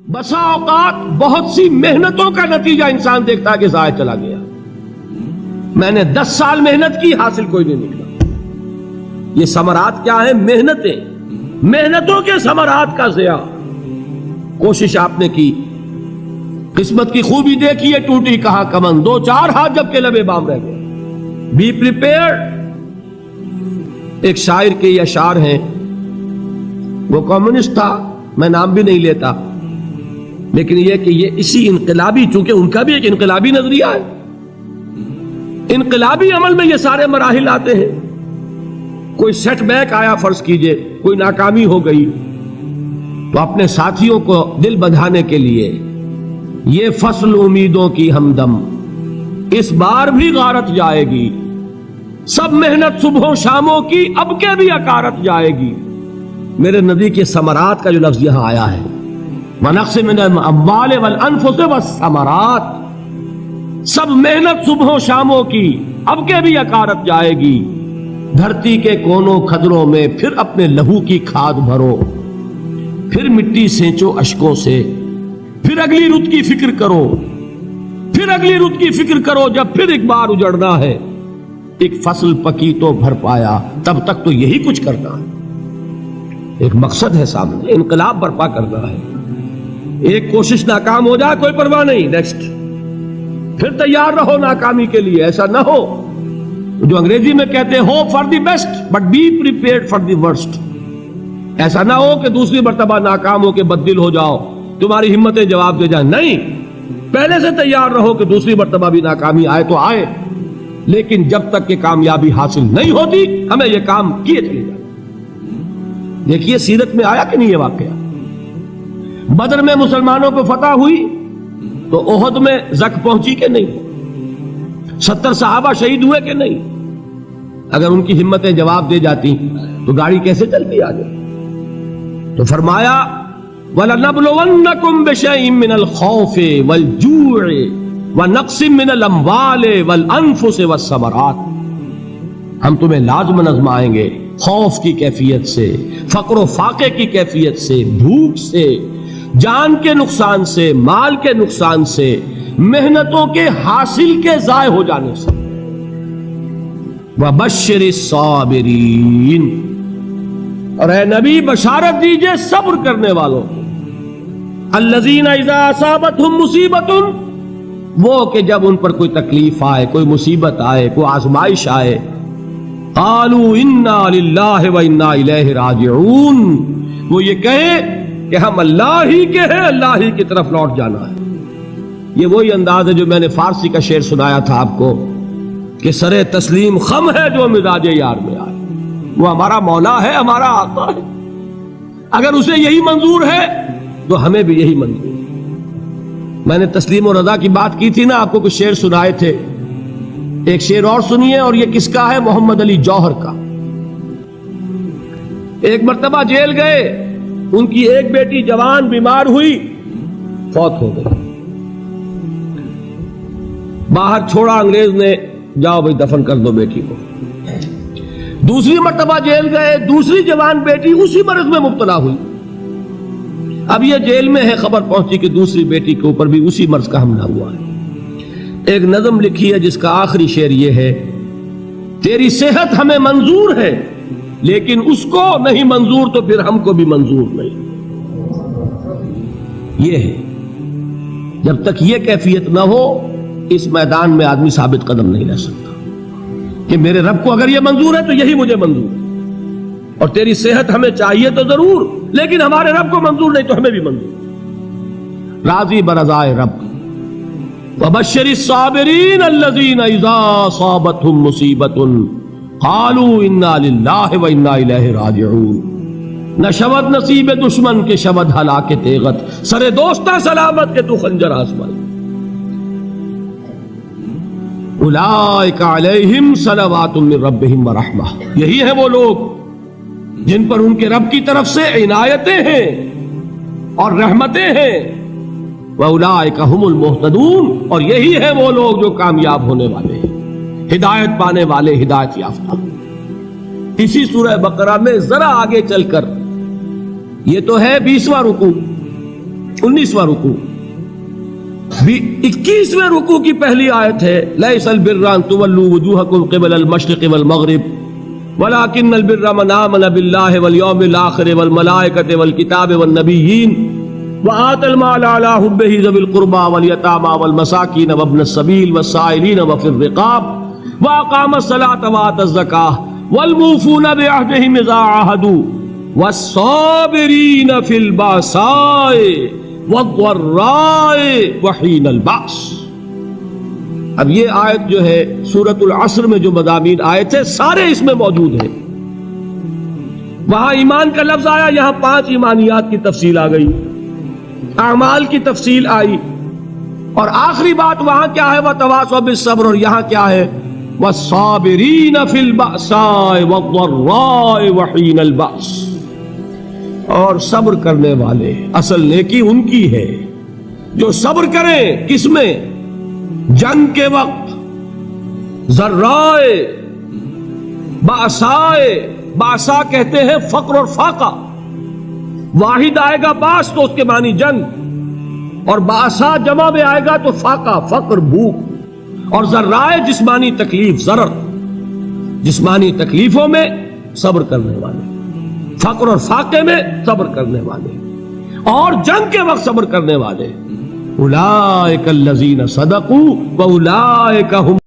بسا اوقات بہت سی محنتوں کا نتیجہ انسان دیکھتا ہے کہ ضائع چلا گیا. میں نے 10 سال محنت کی، حاصل کوئی نہیں نکلا. یہ ثمرات کیا ہیں؟ محنتوں کے ثمرات کا ضیاع. کوشش آپ نے کی، قسمت کی خوبی دیکھی ہے، ٹوٹی کہاں کمن، 2-4 ہاتھ جب کے لبے بام رہ گئے. Be prepared. ایک شاعر کے یہ اشعار ہیں، وہ کمیونسٹ تھا، میں نام بھی نہیں لیتا، لیکن یہ کہ یہ اسی انقلابی، چونکہ ان کا بھی ایک انقلابی نظریہ ہے، انقلابی عمل میں یہ سارے مراحل آتے ہیں. کوئی سیٹ بیک آیا، فرض کیجئے کوئی ناکامی ہو گئی، تو اپنے ساتھیوں کو دل بندھانے کے لیے یہ فصل امیدوں کی ہمدم اس بار بھی غارت جائے گی، سب محنت صبحوں شاموں کی اب کے بھی اکارت جائے گی. میرے نبی کے ثمرات کا جو لفظ یہاں آیا ہے، وَنَقْصٍ مِّنَ الْأَمْوَالِ وَالْأَنفُسِ وَالثَّمَرَاتِ، سب محنت صبحوں شاموں کی اب کے بھی اکارت جائے گی. دھرتی کے کونوں کھدروں میں پھر اپنے لہو کی کھاد بھرو، پھر مٹی سینچو اشکوں سے، پھر اگلی رت کی فکر کرو، پھر اگلی رت کی فکر کرو. جب پھر ایک بار اجڑنا ہے، ایک فصل پکی تو بھر پایا، تب تک تو یہی کچھ کرنا ہے. ایک مقصد ہے سامنے، انقلاب برپا کرنا ہے. ایک کوشش ناکام ہو جائے کوئی پرواہ نہیں، نیکسٹ. پھر تیار رہو ناکامی کے لیے. ایسا نہ ہو جو انگریزی میں کہتے ہیں hope for the best but be prepared for the worst. ایسا نہ ہو کہ دوسری مرتبہ ناکام ہو کے بددل ہو جاؤ، تمہاری ہمتیں جواب دے جائیں. نہیں، پہلے سے تیار رہو کہ دوسری مرتبہ بھی ناکامی آئے تو آئے، لیکن جب تک کہ کامیابی حاصل نہیں ہوتی ہمیں یہ کام کیے چلے جائیں. دیکھیے سیرت میں آیا کہ نہیں یہ واقعہ؟ بدر میں مسلمانوں کو فتح ہوئی تو احد میں زک پہنچی کہ نہیں؟ 70 صحابہ شہید ہوئے کہ نہیں؟ اگر ان کی ہمتیں جواب دے جاتی تو گاڑی کیسے چلتی آگے؟ تو فرمایا وَلَنَبْلُوَنَّكُمْ بِشَيْءٍ مِّنَ الْخَوْفِ وَالْجُوعِ وَنَقْصٍ مِّنَ الْأَمْوَالِ وَالْأَنفُسِ وَالثَّمَرَاتِ. ہم تمہیں لازم آزمائیں گے، خوف کی کیفیت سے، فقر و فاقے کی کیفیت سے، بھوک سے، جان کے نقصان سے، مال کے نقصان سے، محنتوں کے حاصل کے ضائع ہو جانے سے. وَبَشِّرِ الصَّابِرِينَ، اور اے نبی بشارت دیجئے صبر کرنے والوں کو. الَّذِينَ إِذَا أَصَابَتْهُمْ مُصِيبَةٌ، وہ کہ جب ان پر کوئی تکلیف آئے، کوئی مصیبت آئے، کوئی آزمائش آئے، قالوا انا للہ وانا الیہ راجعون، وہ یہ کہیں کہ ہم اللہ ہی کے ہیں، اللہ ہی کی طرف لوٹ جانا ہے. یہ وہی انداز ہے جو میں نے فارسی کا شعر سنایا تھا آپ کو کہ سرے تسلیم خم ہے جو مزاج یار میں آئے. وہ ہمارا مولا ہے، ہمارا آقا ہے، اگر اسے یہی منظور ہے تو ہمیں بھی یہی منظور ہے. میں نے تسلیم و رضا کی بات کی تھی نا، آپ کو کچھ شعر سنائے تھے. ایک شعر اور سنیے، اور یہ کس کا ہے؟ محمد علی جوہر کا. ایک مرتبہ جیل گئے، ان کی ایک بیٹی جوان بیمار ہوئی، فوت ہو گئی. باہر چھوڑا انگریز نے، جاؤ بھائی دفن کر دو بیٹی کو. دوسری مرتبہ جیل گئے، دوسری جوان بیٹی اسی مرض میں مبتلا ہوئی. اب یہ جیل میں ہے، خبر پہنچی کہ دوسری بیٹی کے اوپر بھی اسی مرض کا حملہ ہوا ہے. ایک نظم لکھی ہے جس کا آخری شعر یہ ہے، تیری صحت ہمیں منظور ہے لیکن اس کو نہیں منظور تو پھر ہم کو بھی منظور نہیں. یہ ہے، جب تک یہ کیفیت نہ ہو اس میدان میں آدمی ثابت قدم نہیں رہ سکتا کہ میرے رب کو اگر یہ منظور ہے تو یہی مجھے منظور ہے، اور تیری صحت ہمیں چاہیے تو ضرور، لیکن ہمارے رب کو منظور نہیں تو ہمیں بھی منظور. راضی برضائے رب. وَبَشِّرِ الصَّابِرِينَ الَّذِينَ إِذَا أَصَابَتْهُمْ مُصِيبَةٌ قَالُوا إِنَّا لِلَّهِ وَإِنَّا إِلَيْهِ رَاجِعُونَ. نہ شود نصیب دشمن کے شود ہلاک تیغت، سر دوستہ سلامت کے تو خنجر آزمائی. اولئک علیہم صلوات من ربہم ورحمہ، یہی ہیں وہ لوگ جن پر ان کے رب کی طرف سے عنایتیں ہیں اور رحمتیں ہیں. وَأُولَٰئِكَ هُمُ الْمُهْتَدُونَ، اور یہی ہے وہ لوگ جو کامیاب ہونے والے ہیں، ہدایت پانے والے، ہدایت یافتہ. اسی سورہ بقرہ میں ذرا آگے چل کر، یہ تو ہے 20واں رکوع، 19واں رکوع. 21ویں رکوع کی پہلی آیت ہے لیس البر ان تولوا وجوہکم قبل المشرق والمغرب ولكن البر من آمن بالله واليوم الآخر والملائكة والكتاب والنبيين وآتى المال على حبه ذوي القربى واليتامى والمساكين وابن السبيل والسائلين وفي الرقاب وأقام الصلاة وآتى الزكاة والموفون بعهدهم إذا عاهدوا والصابرين في البأساء والضراء وحين البأس. اب یہ آیت جو ہے سورۃ العصر میں جو مضامین آئے تھے سارے اس میں موجود ہیں. وہاں ایمان کا لفظ آیا، یہاں 5 ایمانیات کی تفصیل آ گئی، اعمال کی تفصیل آئی، اور آخری بات وہاں کیا ہے وَتَوَاصَوْا بِالصَّبْرِ، اور یہاں کیا ہے وَالصَّابِرِينَ فِي الْبَأْسَاءِ وَالضَّرَّاءِ وَحِينَ الْبَأْسِ، اور صبر کرنے والے. اصل نیکی ان کی ہے جو صبر کریں. کس میں؟ جنگ کے وقت. ذرائے باسائے، باسا کہتے ہیں فقر اور فاقہ. واحد آئے گا باس تو اس کے معنی جنگ، اور باسا جمع میں آئے گا تو فاقہ فقر بھوک. اور ذرائے جسمانی تکلیف، ضرر جسمانی تکلیفوں میں صبر کرنے والے، فقر اور فاقے میں صبر کرنے والے، اور جنگ کے وقت صبر کرنے والے. اولئک الذین صدقوا واولئک هم